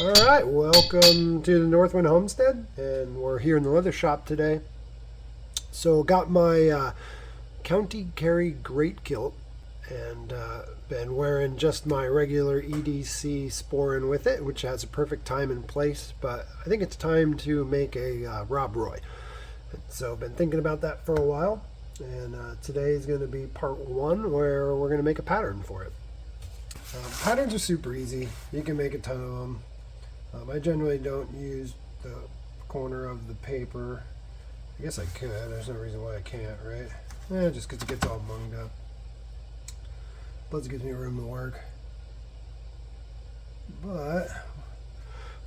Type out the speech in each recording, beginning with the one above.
Alright, welcome to the Northwind Homestead, and we're here in the leather shop today. So got my County Carry Great Kilt, and been wearing just my regular EDC Sporran with it, which has a perfect time and place, but I think it's time to make a Rob Roy. So been thinking about that for a while, and today is going to be part one where we're going to make a pattern for it. Patterns are super easy. You can make a ton of them. I generally don't use the corner of the paper. I guess I could. There's no reason why I can't, right? Just because it gets all munged up. Plus it gives me room to work. But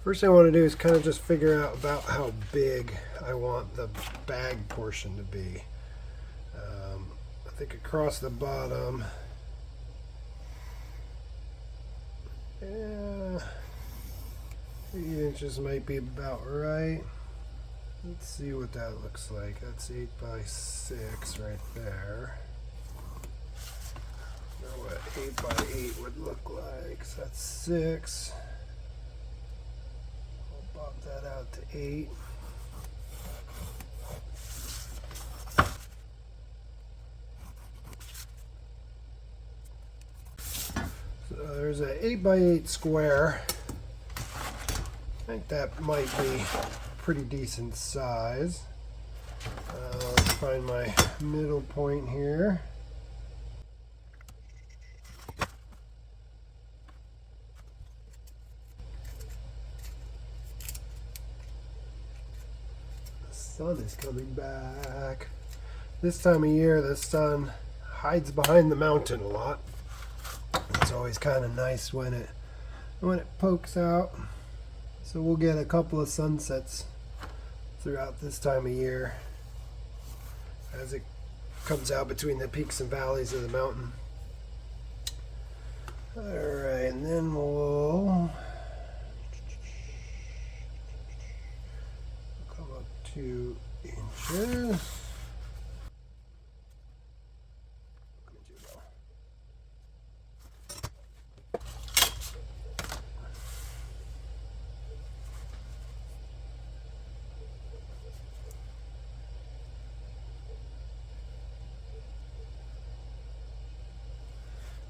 first thing I want to do is kind of just figure out about how big I want the bag portion to be. I think across the bottom, 8 inches might be about right. Let's see what that looks like. That's 8 by 6 right there. Know what 8 by 8 would look like. So that's 6. I'll bop that out to 8. So there's an 8 by 8 square. I think that might be pretty decent size. Let's find my middle point here. The sun is coming back. This time of year, the sun hides behind the mountain a lot. It's always kind of nice when it pokes out. So we'll get a couple of sunsets throughout this time of year as it comes out between the peaks and valleys of the mountain. Alright, and then we'll come up 2 inches.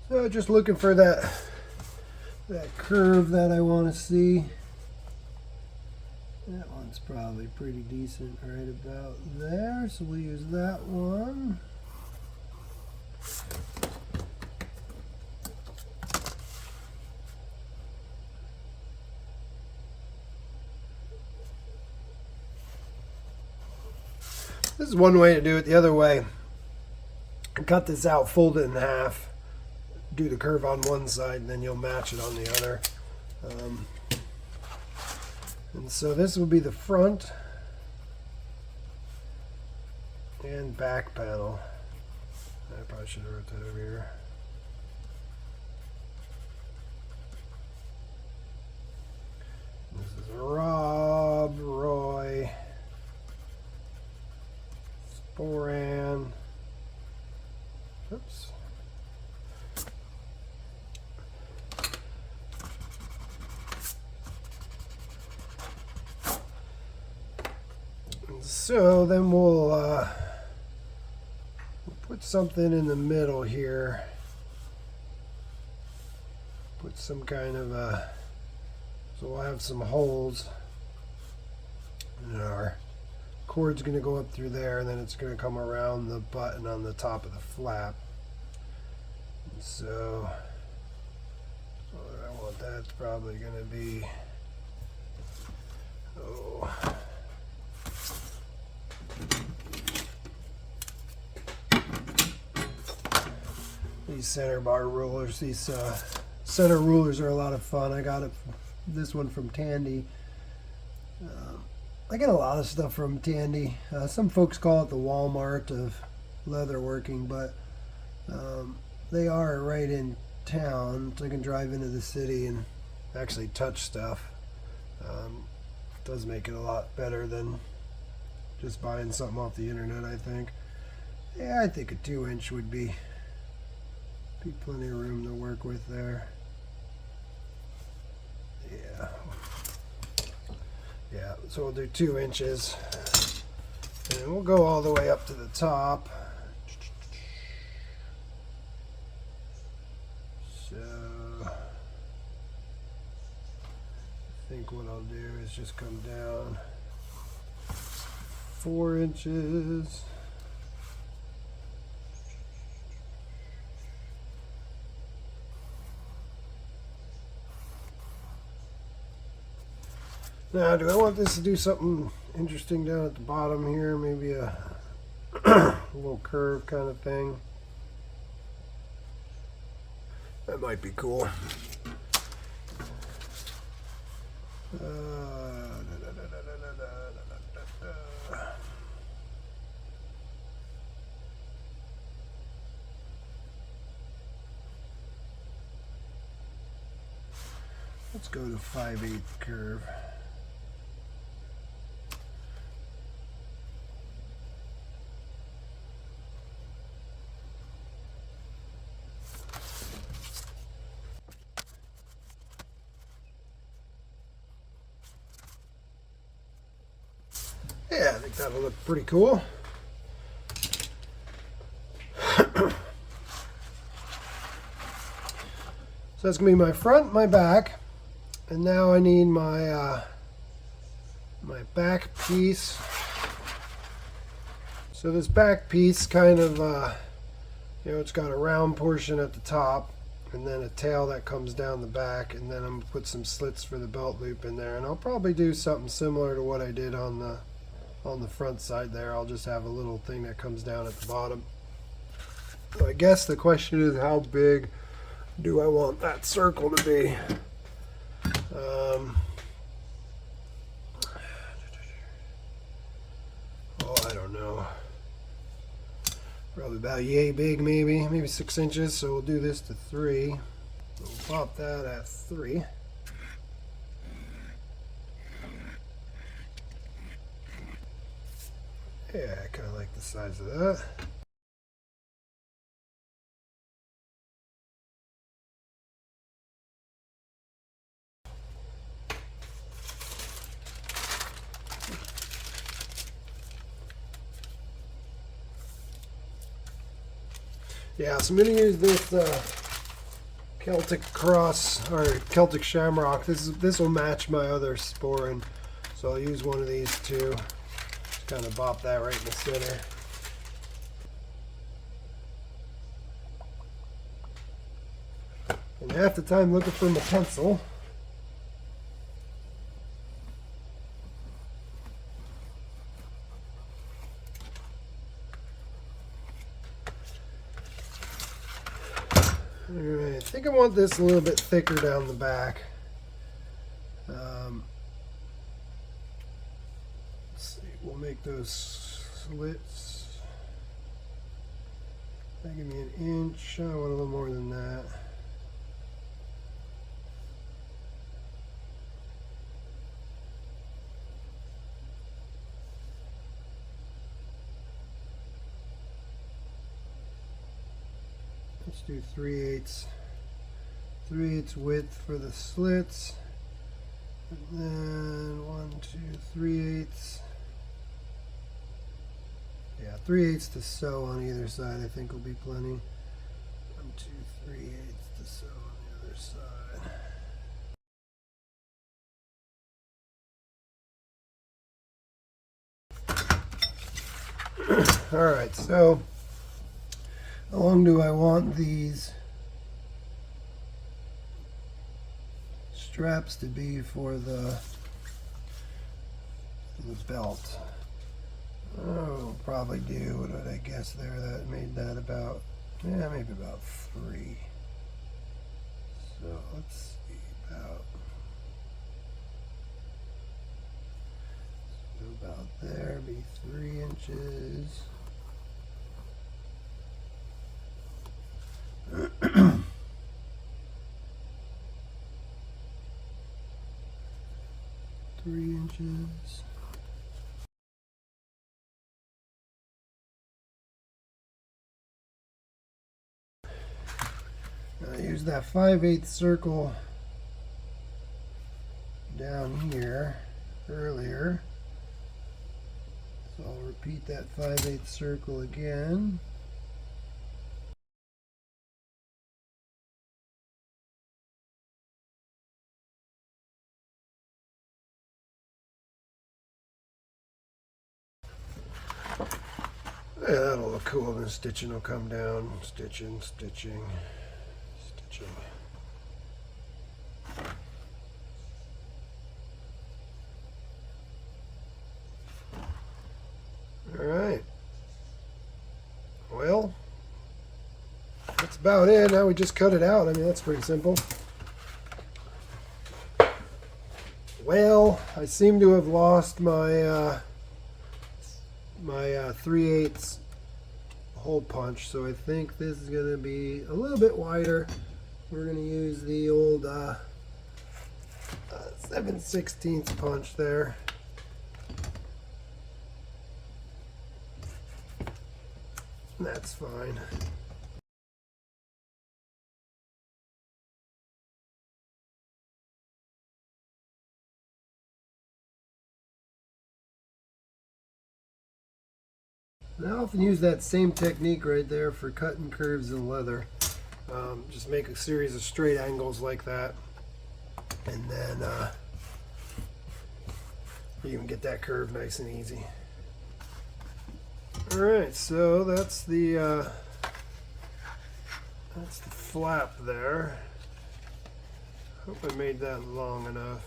So just looking for that curve that I want to see. That one's probably pretty decent right about there, so we'll use that one. This is one way to do it. The other way, cut this out, fold it in half, do the curve on one side, and then you'll match it on the other. And so this will be the front and back panel. I probably should have wrote that over here. This is Rob Roy Sporran. Oops. So then we'll put something in the middle here. Put some kind of so we'll have some holes. And our cord's going to go up through there, and then it's going to come around the button on the top of the flap. And so I want that's probably going to be these center bar rulers. These center rulers are a lot of fun. I got this one from Tandy. I get a lot of stuff from Tandy. Some folks call it the Walmart of leatherworking, but they are right in town, so I can drive into the city and actually touch stuff. It does make it a lot better than just buying something off the internet, I think. Yeah, I think a 2-inch would be plenty of room to work with there. Yeah. So we'll do 2 inches. And we'll go all the way up to the top. So I think what I'll do is just come down 4 inches. Now, do I want this to do something interesting down at the bottom here? Maybe a little curve kind of thing. That might be cool. Let's go to 5/8 curve. Yeah, I think that'll look pretty cool. So that's gonna be my front, my back, and now I need my my back piece. So this back piece kind of, you know, it's got a round portion at the top, and then a tail that comes down the back, and then I'm gonna put some slits for the belt loop in there, and I'll probably do something similar to what I did on the front side there. I'll just have a little thing that comes down at the bottom. So I guess the question is, how big do I want that circle to be? Oh, I don't know. Probably about yay big, maybe 6 inches. So we'll do this to 3. We'll pop that at 3. Yeah, I kind of like the size of that. Yeah, so I'm going to use this Celtic Cross or Celtic Shamrock. This will match my other Sporran, so I'll use one of these too. Just kind of bop that right in the center. And half the time looking for my pencil. Alright, I think I want this a little bit thicker down the back. Let's see, we'll make those slits. That give me 1 inch. I want a little more than that. Let's do 3/8 width for the slits, and then 1, 2, 3/8. Yeah, 3/8 to sew on either side. I think will be plenty. 1, 2, 3/8 to sew on the other side. All right, so how long do I want these straps to be for the belt? Oh, probably do. What did I guess there? That made that about, yeah, maybe about 3. So let's see, about there, be 3 inches. Three inches. Now use that 5/8 circle down here. earlier. So I'll repeat that 5/8 circle again. Yeah, that'll look cool. Then stitching will come down. Stitching, stitching, stitching. All right. Well, that's about it. Now we just cut it out. I mean, that's pretty simple. Well, I seem to have lost my my 3/8 hole punch, so I think this is going to be a little bit wider. We're going to use the old 7/16 punch there. That's fine. And I often use that same technique right there for cutting curves in leather. Just make a series of straight angles like that, and then you can get that curve nice and easy. All right, so that's the flap there. Hope I made that long enough.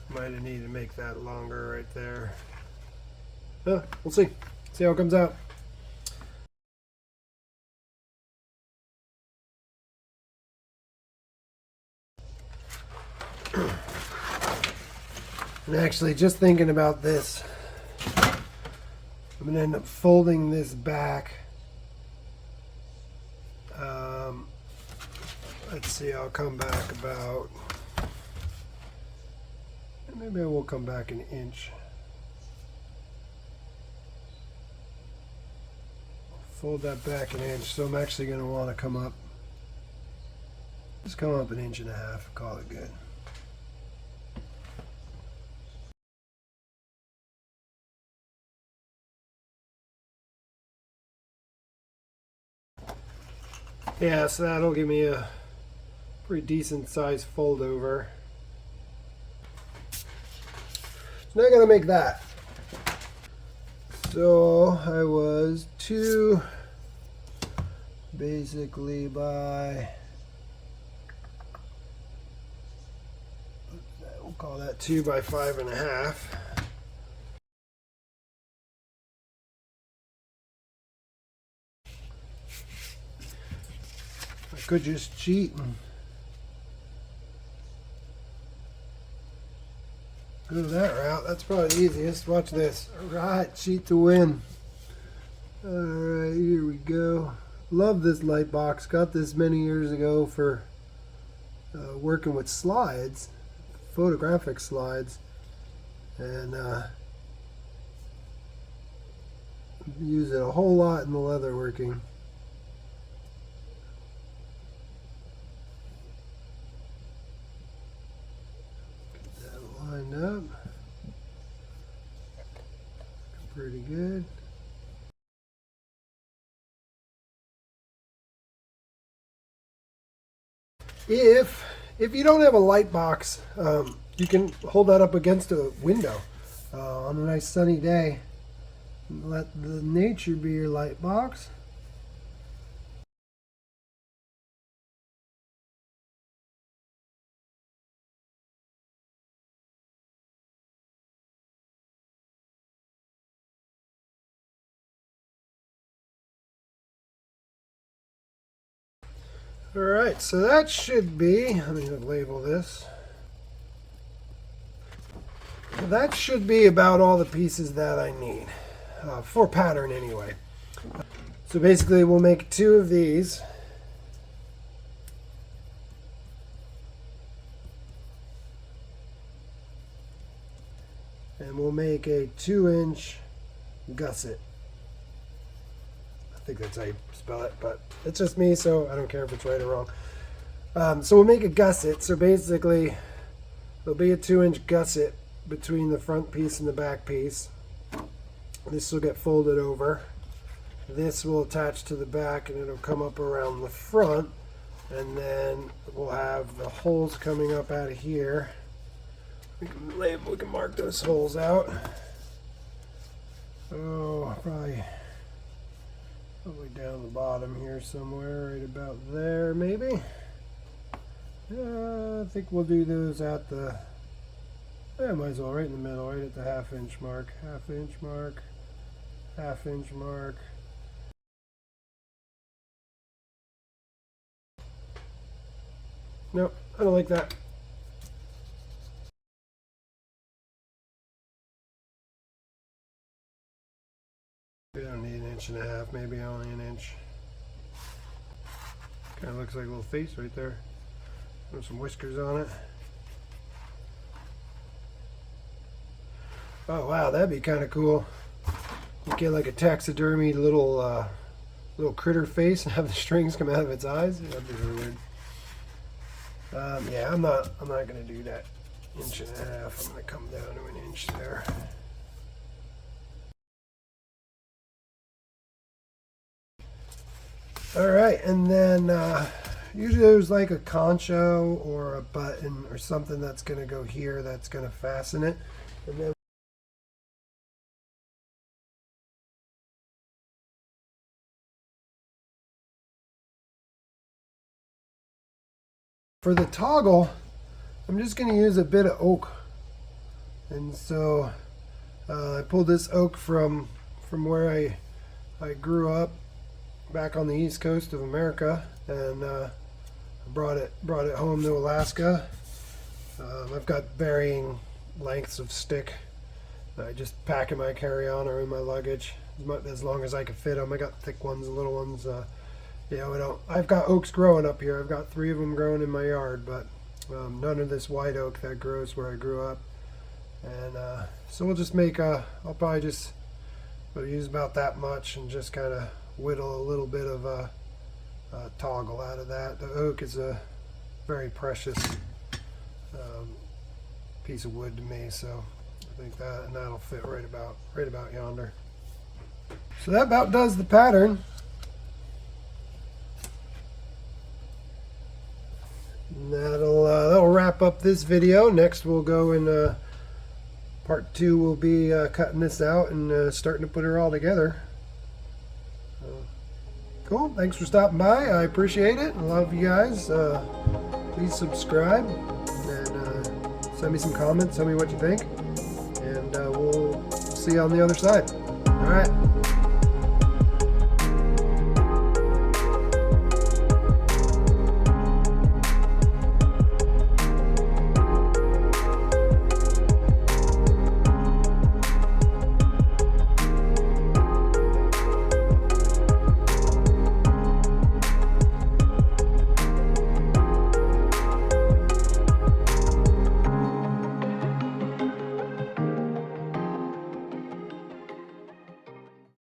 Might have needed to make that longer right there. We'll see. See how it comes out. And actually, just thinking about this, I'm going to end up folding this back. Let's see, I'll come back about, maybe I will come back an inch. Fold that back an inch, so I'm actually going to want to come up, just come up 1.5 inches, call it good. Yeah, so that'll give me a pretty decent size fold over. So now I gotta make that. So I was 2 basically by, we'll call that 2 by 5.5. I could just cheat and go that route. That's probably the easiest. Watch this. Alright, cheat to win. Alright, here we go. Love this light box. Got this many years ago for working with slides, photographic slides, and use it a whole lot in the leatherworking. Lined up pretty good. If you don't have a light box, you can hold that up against a window on a nice sunny day. Let the nature be your light box. Alright, so that should be, let me label this. That should be about all the pieces that I need, for pattern anyway. So basically we'll make 2 of these. And we'll make a 2-inch gusset. think that's how you spell it, but it's just me, so I don't care if it's right or wrong. So we'll make a gusset. So basically, there'll be a 2-inch gusset between the front piece and the back piece. This will get folded over. This will attach to the back, and it'll come up around the front. And then we'll have the holes coming up out of here. We can mark those holes out. Oh, probably down the bottom here somewhere, right about there, maybe. I think we'll do those at the. Might as well right in the middle, right at the half-inch mark, half-inch mark, half-inch mark. No, I don't like that. We don't need 1.5 inches, maybe only 1 inch. Kind of looks like a little face right there. With some whiskers on it. Oh wow, that'd be kind of cool. You get like a taxidermy little critter face and have the strings come out of its eyes. That'd be really weird. Yeah, I'm not gonna do that 1.5 inches. I'm gonna come down to 1 inch there. All right, and then usually there's like a concho or a button or something that's gonna go here that's gonna fasten it, and then for the toggle, I'm just going to use a bit of oak. And so I pulled this oak from where I grew up back on the east coast of America, and brought it home to Alaska. I've got varying lengths of stick. I just pack in my carry-on or in my luggage as long as I can fit them. I got thick ones, little ones. I've got oaks growing up here. I've got 3 of them growing in my yard, but none of this white oak that grows where I grew up. And so we'll just make I'll probably just use about that much and just kind of whittle a little bit of a toggle out of that. The oak is a very precious piece of wood to me, so I think that'll fit right about yonder. So that about does the pattern. That'll wrap up this video. Next we'll go in part 2. We'll be cutting this out and starting to put her all together. Cool. Thanks for stopping by. I appreciate it. I love you guys. Please subscribe and send me some comments. Tell me what you think, and we'll see you on the other side. All right.